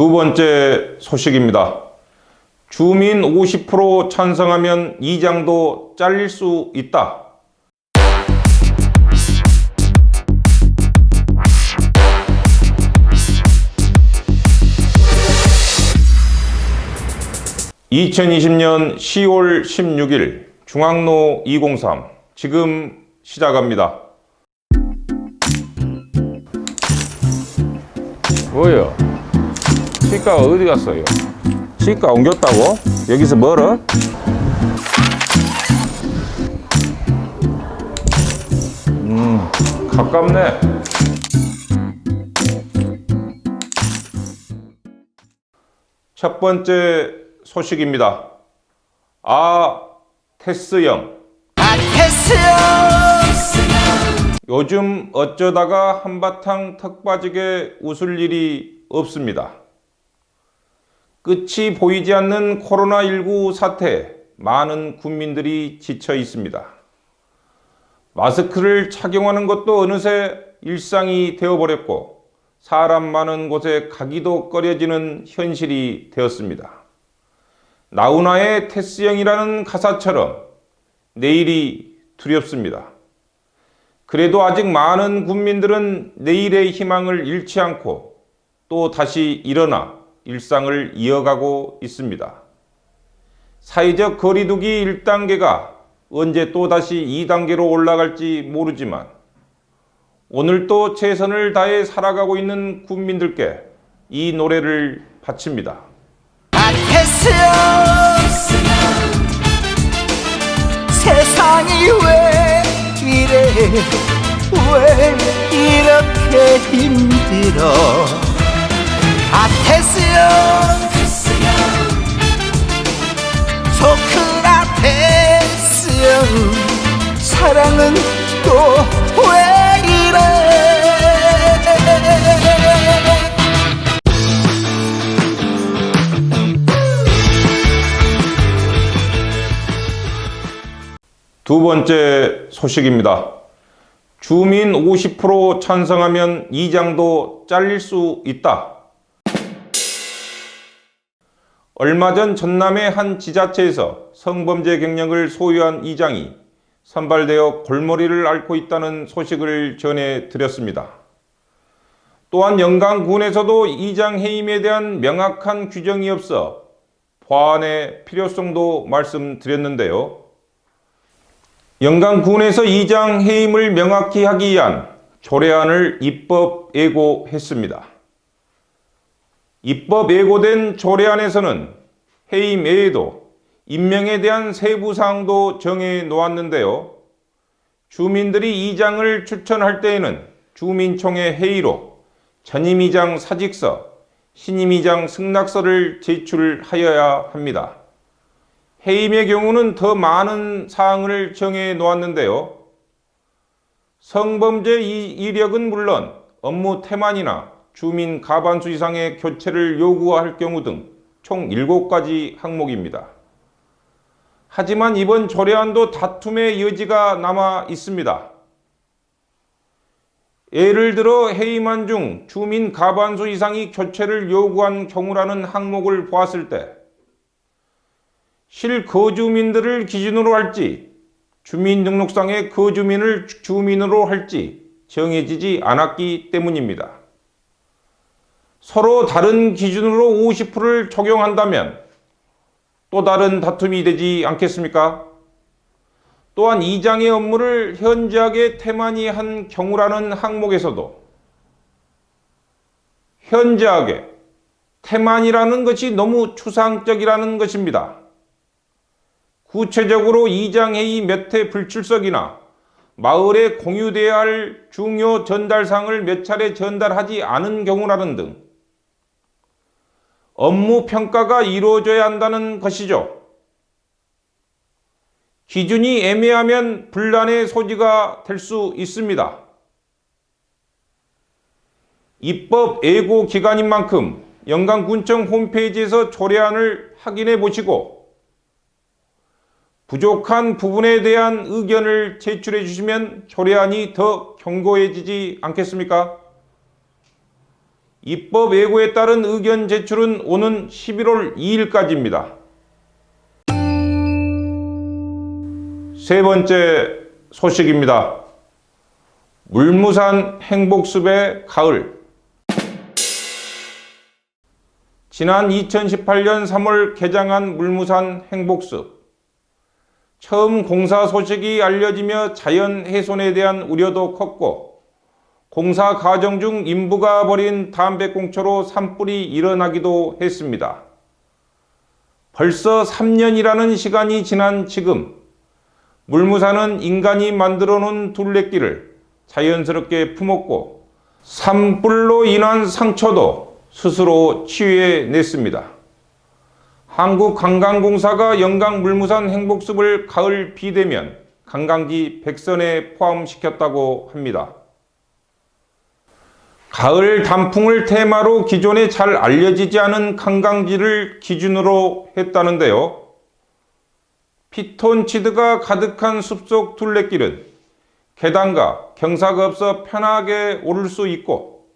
두 번째 소식입니다. 주민 50% 찬성하면 이장도 잘릴 수 있다. (2020년 10월 16일) 중앙로 203 지금 시작합니다. 뭐요? 치과가 어디 갔어요? 치과 옮겼다고? 여기서 멀어? 가깝네. 첫 번째 소식입니다. 테스형. 요즘 어쩌다가 한바탕 턱 빠지게 웃을 일이 없습니다. 끝이 보이지 않는 코로나19 사태에 많은 국민들이 지쳐 있습니다. 마스크를 착용하는 것도 어느새 일상이 되어버렸고 사람 많은 곳에 가기도 꺼려지는 현실이 되었습니다. 나훈아의 테스형이라는 가사처럼 내일이 두렵습니다. 그래도 아직 많은 국민들은 내일의 희망을 잃지 않고 또 다시 일어나 일상을 이어가고 있습니다. 사회적 거리두기 1단계가 언제 또다시 2단계로 올라갈지 모르지만 오늘 또 최선을 다해 살아가고 있는 국민들께 이 노래를 바칩니다. 세상이 왜 이래 왜 이렇게 힘들어 테스형 소크라테스형 사랑은 또 왜 이래. 두 번째 소식입니다. 주민 50% 찬성하면 이장도 잘릴 수 있다. 얼마 전 전남의 한 지자체에서 성범죄 경력을 소유한 이장이 선발되어 골머리를 앓고 있다는 소식을 전해드렸습니다. 또한 영광군에서도 이장 해임에 대한 명확한 규정이 없어 보완의 필요성도 말씀드렸는데요. 영광군에서 이장 해임을 명확히 하기 위한 조례안을 입법 예고했습니다. 입법 예고된 조례안에서는 해임 외에도 임명에 대한 세부 사항도 정해 놓았는데요. 주민들이 이장을 추천할 때에는 주민총회 회의로 전임이장 사직서, 신임이장 승낙서를 제출하여야 합니다. 해임의 경우는 더 많은 사항을 정해 놓았는데요. 성범죄 이력은 물론 업무 태만이나 주민 과반수 이상의 교체를 요구할 경우 등 총 7가지 항목입니다. 하지만 이번 조례안도 다툼의 여지가 남아 있습니다. 예를 들어 해임안 중 주민 과반수 이상이 교체를 요구한 경우라는 항목을 보았을 때 실거주민들을 기준으로 할지 주민등록상의 거주민을 주민으로 할지 정해지지 않았기 때문입니다. 서로 다른 기준으로 50%를 적용한다면 또 다른 다툼이 되지 않겠습니까? 또한 이장의 업무를 현저하게 태만히 한 경우라는 항목에서도 현저하게 태만이라는 것이 너무 추상적이라는 것입니다. 구체적으로 이장 회의 몇 회 불출석이나 마을에 공유되어야 할 중요 전달사항을 몇 차례 전달하지 않은 경우라는 등 업무 평가가 이루어져야 한다는 것이죠. 기준이 애매하면 분란의 소지가 될 수 있습니다. 입법 예고 기간인 만큼 영광군청 홈페이지에서 조례안을 확인해 보시고 부족한 부분에 대한 의견을 제출해 주시면 조례안이 더 견고해지지 않겠습니까? 입법 예고에 따른 의견 제출은 오는 11월 2일까지입니다. 세 번째 소식입니다. 물무산 행복숲의 가을. 지난 2018년 3월 개장한 물무산 행복숲. 처음 공사 소식이 알려지며 자연 훼손에 대한 우려도 컸고 공사 과정 중 인부가 버린 담배꽁초로 산불이 일어나기도 했습니다. 벌써 3년이라는 시간이 지난 지금 물무산은 인간이 만들어 놓은 둘레길을 자연스럽게 품었고 산불로 인한 상처도 스스로 치유해냈습니다. 한국관광공사가 영광 물무산 행복숲을 가을 비대면 관광지 100선에 포함시켰다고 합니다. 가을 단풍을 테마로 기존에 잘 알려지지 않은 관광지를 기준으로 했다는데요. 피톤치드가 가득한 숲속 둘레길은 계단과 경사가 없어 편하게 오를 수 있고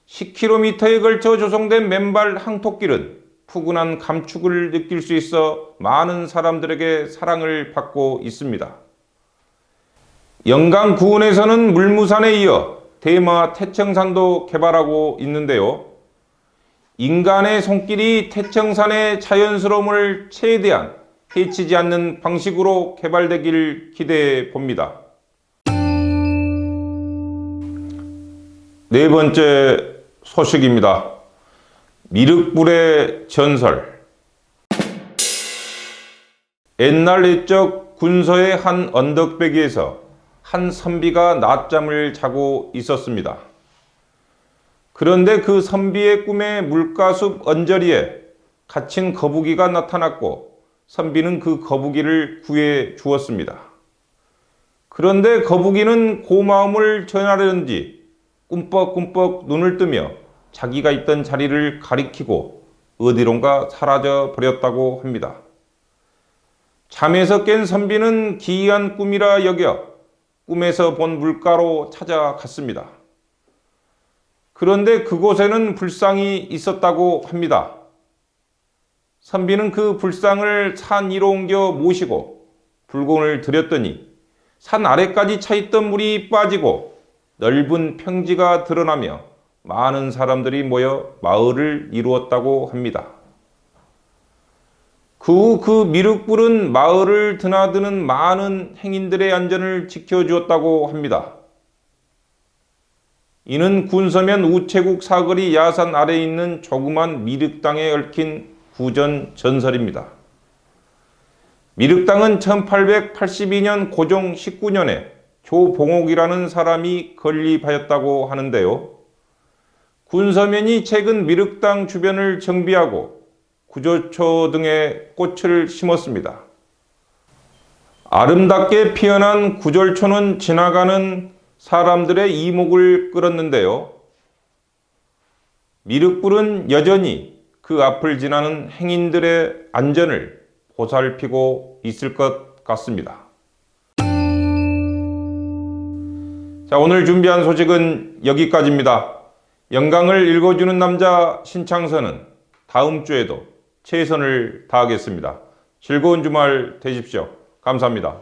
10km에 걸쳐 조성된 맨발 항토길은 푸근한 감축을 느낄 수 있어 많은 사람들에게 사랑을 받고 있습니다. 영광구은에서는 물무산에 이어 대마 태청산도 개발하고 있는데요. 인간의 손길이 태청산의 자연스러움을 최대한 해치지 않는 방식으로 개발되길 기대해 봅니다. 네 번째 소식입니다. 미륵불의 전설. 옛날 옛적 군서의 한 언덕배기에서 한 선비가 낮잠을 자고 있었습니다. 그런데 그 선비의 꿈에 물가숲 언저리에 갇힌 거북이가 나타났고 선비는 그 거북이를 구해 주었습니다. 그런데 거북이는 고마움을 전하려는지 꿈뻑꿈뻑 눈을 뜨며 자기가 있던 자리를 가리키고 어디론가 사라져 버렸다고 합니다. 잠에서 깬 선비는 기이한 꿈이라 여겨 꿈에서 본 물가로 찾아갔습니다. 그런데 그곳에는 불상이 있었다고 합니다. 선비는 그 불상을 산 위로 옮겨 모시고 불공을 들였더니 산 아래까지 차있던 물이 빠지고 넓은 평지가 드러나며 많은 사람들이 모여 마을을 이루었다고 합니다. 그 후 그 미륵불은 마을을 드나드는 많은 행인들의 안전을 지켜주었다고 합니다. 이는 군서면 우체국 사거리 야산 아래에 있는 조그만 미륵당에 얽힌 구전 전설입니다. 미륵당은 1882년 고종 19년에 조봉옥이라는 사람이 건립하였다고 하는데요. 군서면이 최근 미륵당 주변을 정비하고 구조초 등의 꽃을 심었습니다. 아름답게 피어난 구절초는 지나가는 사람들의 이목을 끌었는데요. 미륵불은 여전히 그 앞을 지나는 행인들의 안전을 보살피고 있을 것 같습니다. 자, 오늘 준비한 소식은 여기까지입니다. 영광을 읽어주는 남자 신창선은 다음 주에도 최선을 다하겠습니다. 즐거운 주말 되십시오. 감사합니다.